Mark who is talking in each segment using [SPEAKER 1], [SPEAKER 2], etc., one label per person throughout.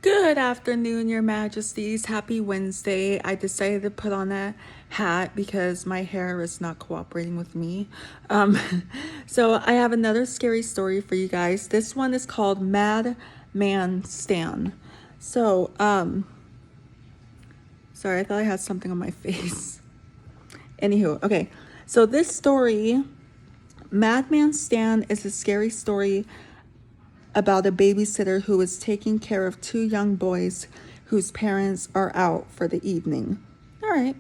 [SPEAKER 1] Good afternoon, Your Majesties. Happy Wednesday. I decided to put on a hat because my hair is not cooperating with me. Um, so I have another scary story for you guys. This one is called Madman Stan. So, sorry, I thought I had something on my face. Anywho, okay. So this story, Madman Stan, is a scary story about a babysitter who is taking care of two young boys whose parents are out for the evening. All right.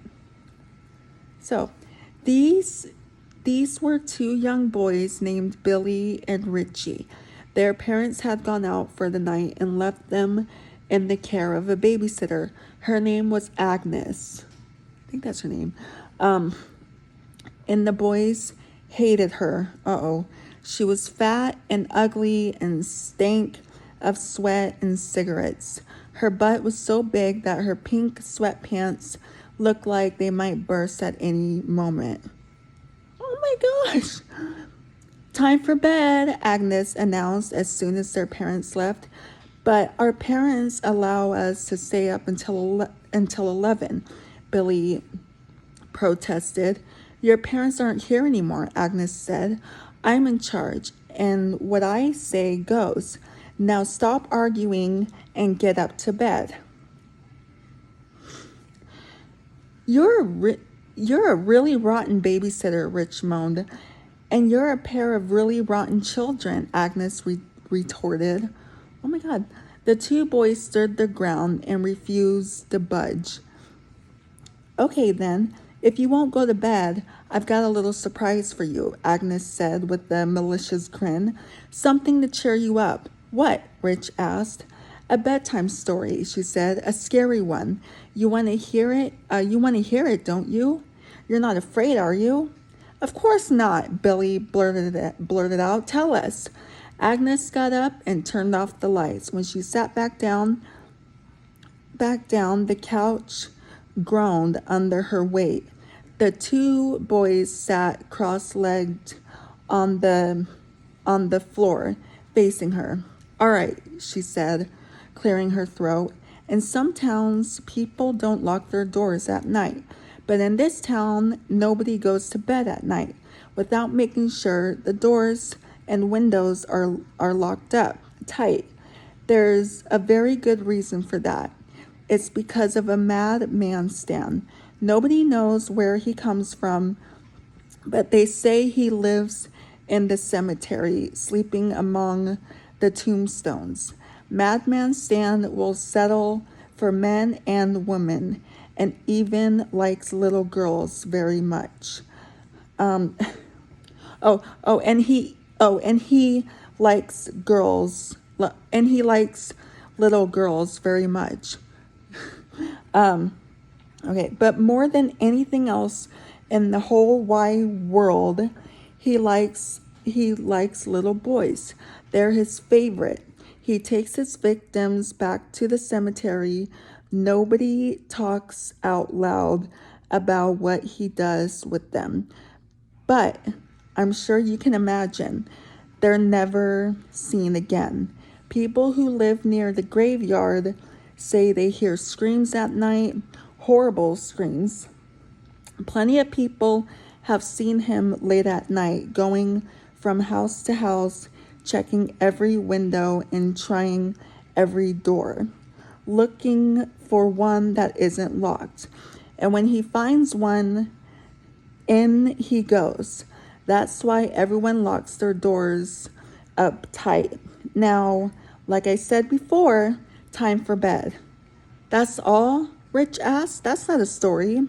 [SPEAKER 1] So, these these were two young boys named Billy and Richie. Their parents had gone out for the night and left them in the care of a babysitter. Her name was Agnes. I think that's her name. And the boys hated her. Uh-oh. She was fat and ugly and stank of sweat and cigarettes. Her butt was so big that her pink sweatpants looked like they might burst at any moment. Oh my gosh! Time for bed, Agnes announced as soon as their parents left. But our parents allow us to stay up until 11, Billy protested. Your parents aren't here anymore, Agnes said. I'm in charge, and what I say goes. Now stop arguing and get up to bed. You're a really rotten babysitter, Rich moaned. And you're a pair of really rotten children, Agnes retorted. Oh my God. The two boys stirred the ground and refused to budge. Okay then, if you won't go to bed, I've got a little surprise for you, Agnes said with a malicious grin. Something to cheer you up. What? Rich asked. A bedtime story, she said, a scary one. You want to hear it? Don't you? You're not afraid, are you? Of course not, Billy blurted out. Tell us. Agnes got up and turned off the lights. When she sat back down, the couch groaned under her weight. The two boys sat cross-legged on the floor, facing her. All right, she said, clearing her throat. In some towns, people don't lock their doors at night. But in this town, nobody goes to bed at night without making sure the doors and windows are locked up tight. There's a very good reason for that. It's because of a Madman Stan. Nobody knows where he comes from, but they say he lives in the cemetery, sleeping among the tombstones. Madman Stan will settle for men and women, and even likes little girls very much. Um, and he likes girls, and he likes little girls very much. Okay, but more than anything else in the whole wide world, he likes little boys. They're his favorite. He takes his victims back to the cemetery. Nobody talks out loud about what he does with them. But I'm sure you can imagine they're never seen again. People who live near the graveyard say they hear screams at night, horrible screams. Plenty of people have seen him late at night, going from house to house, checking every window and trying every door, looking for one that isn't locked. And when he finds one, in he goes. That's why everyone locks their doors up tight. Now, like I said before, time for bed. That's all? Rich asked. That's not a story.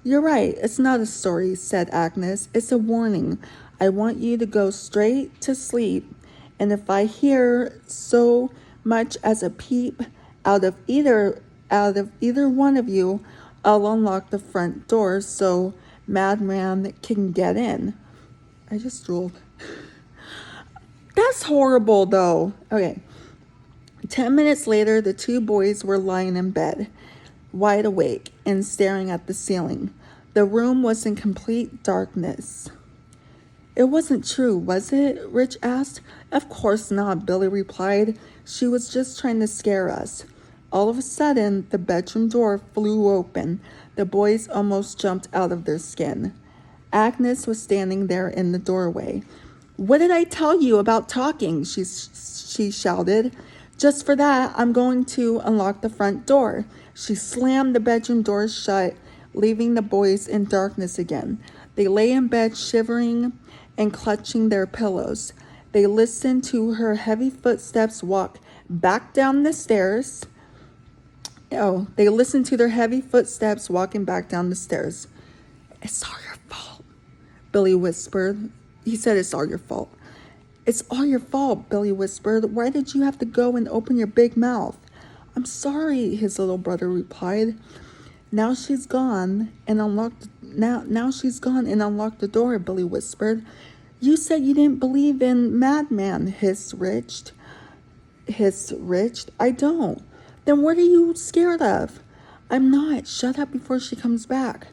[SPEAKER 1] You're right, it's not a story, said Agnes. It's a warning. I want you to go straight to sleep, and if I hear so much as a peep out of either one of you, I'll unlock the front door so Madman can get in. I just drooled. That's horrible, though. Okay. 10 minutes later, the two boys were lying in bed, wide awake and staring at the ceiling. The room was in complete darkness. It wasn't true, was it? Rich asked. Of course not, Billy replied. She was just trying to scare us. All of a sudden, the bedroom door flew open. The boys almost jumped out of their skin. Agnes was standing there in the doorway. What did I tell you about talking? She shouted. Just for that, I'm going to unlock the front door. She slammed the bedroom door shut, leaving the boys in darkness again. They lay in bed shivering and clutching their pillows. They listened to her heavy footsteps walk back down the stairs. They listened to their heavy footsteps walking back down the stairs. It's all your fault, Billy whispered. He said, it's all your fault. It's all your fault, Billy whispered. Why did you have to go and open your big mouth? I'm sorry, his little brother replied. Now she's gone and unlocked the door, Billy whispered. You said you didn't believe in Madman, hissed Rich. I don't. Then what are you scared of? I'm not. Shut up before she comes back.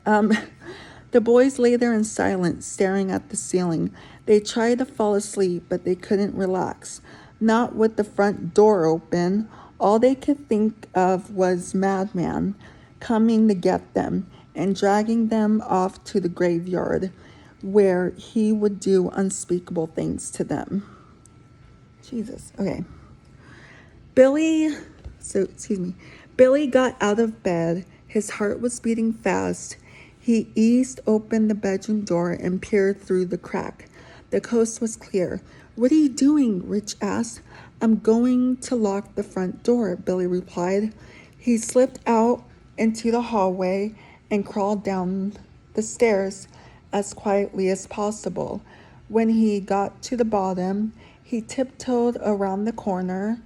[SPEAKER 1] The boys lay there in silence, staring at the ceiling. They tried to fall asleep, but they couldn't relax. Not with the front door open. All they could think of was Madman coming to get them and dragging them off to the graveyard, where he would do unspeakable things to them. Jesus. Okay. Billy got out of bed. His heart was beating fast. He eased open the bedroom door and peered through the crack. The coast was clear. What are you doing? Rich asked. I'm going to lock the front door, Billy replied. He slipped out into the hallway and crawled down the stairs as quietly as possible. When he got to the bottom, he tiptoed around the corner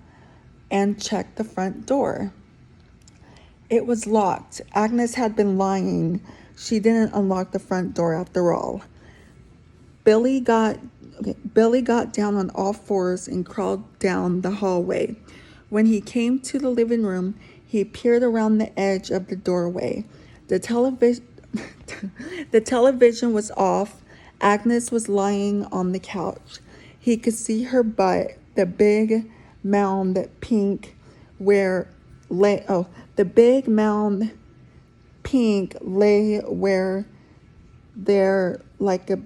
[SPEAKER 1] and checked the front door. It was locked. Agnes had been lying. She didn't unlock the front door after all. Billy got down on all fours and crawled down the hallway. When he came to the living room, he peered around the edge of the doorway. The television was off. Agnes was lying on the couch. He could see her butt, the big mound pink where the big mound pink lay where there like a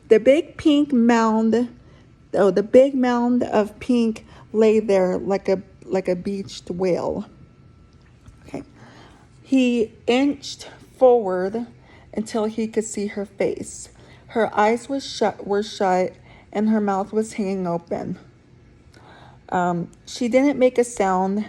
[SPEAKER 1] the big pink mound the big mound of pink lay there like a beached whale. Okay. He inched forward until he could see her face. Her eyes were shut and her mouth was hanging open. She didn't make a sound.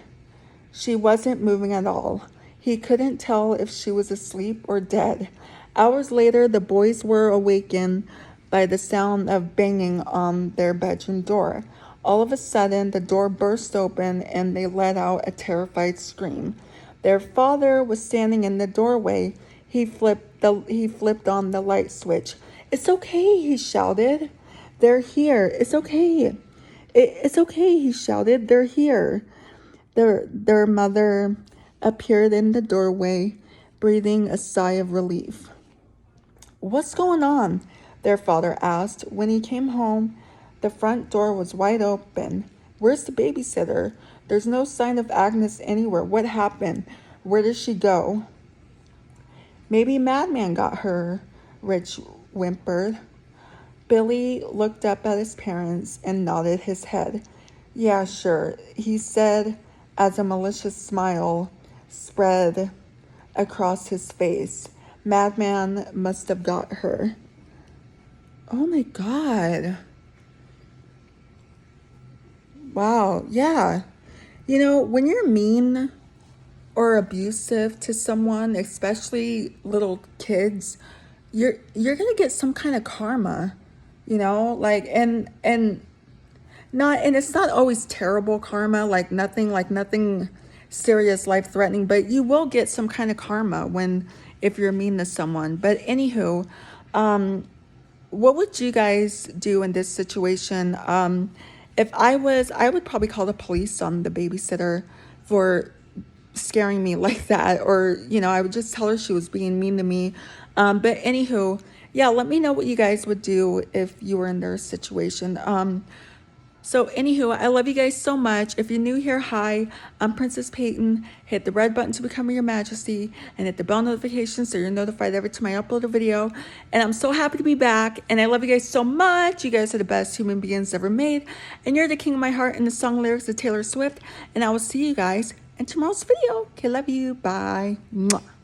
[SPEAKER 1] She wasn't moving at all. He couldn't tell if she was asleep or dead. Hours later, the boys were awakened by the sound of banging on their bedroom door. All of a sudden, the door burst open and they let out a terrified scream. Their father was standing in the doorway. He flipped on the light switch. It's okay, he shouted. They're here. It's okay. It's okay, he shouted. They're here. Their mother appeared in the doorway, breathing a sigh of relief. What's going on? Their father asked. When he came home, the front door was wide open. Where's the babysitter? There's no sign of Agnes anywhere. What happened? Where did she go? Maybe Madman got her, Rich whimpered. Billy looked up at his parents and nodded his head. Yeah, sure, he said as a malicious smile spread across his face. Madman must have got her. Oh my God. Wow, yeah. You know, when you're mean or abusive to someone, especially little kids, you're gonna get some kind of karma, you know, like and it's not always terrible karma, like nothing serious, life threatening, but you will get some kind of karma if you're mean to someone. But anywho, what would you guys do in this situation? If I would probably call the police on the babysitter for scaring me like that, or I would just tell her she was being mean to me. But anywho, yeah, let me know what you guys would do if you were in their situation. So anywho, I love you guys so much. If you're new here, hi, I'm Princess Peyton. Hit the red button to become your majesty and hit the bell notification so you're notified every time I upload a video. And I'm so happy to be back, and I love you guys so much. You guys are the best human beings ever made, and you're the king of my heart, and the song lyrics of Taylor Swift. And I will see you guys in tomorrow's video. Okay, love you. Bye. Mwah.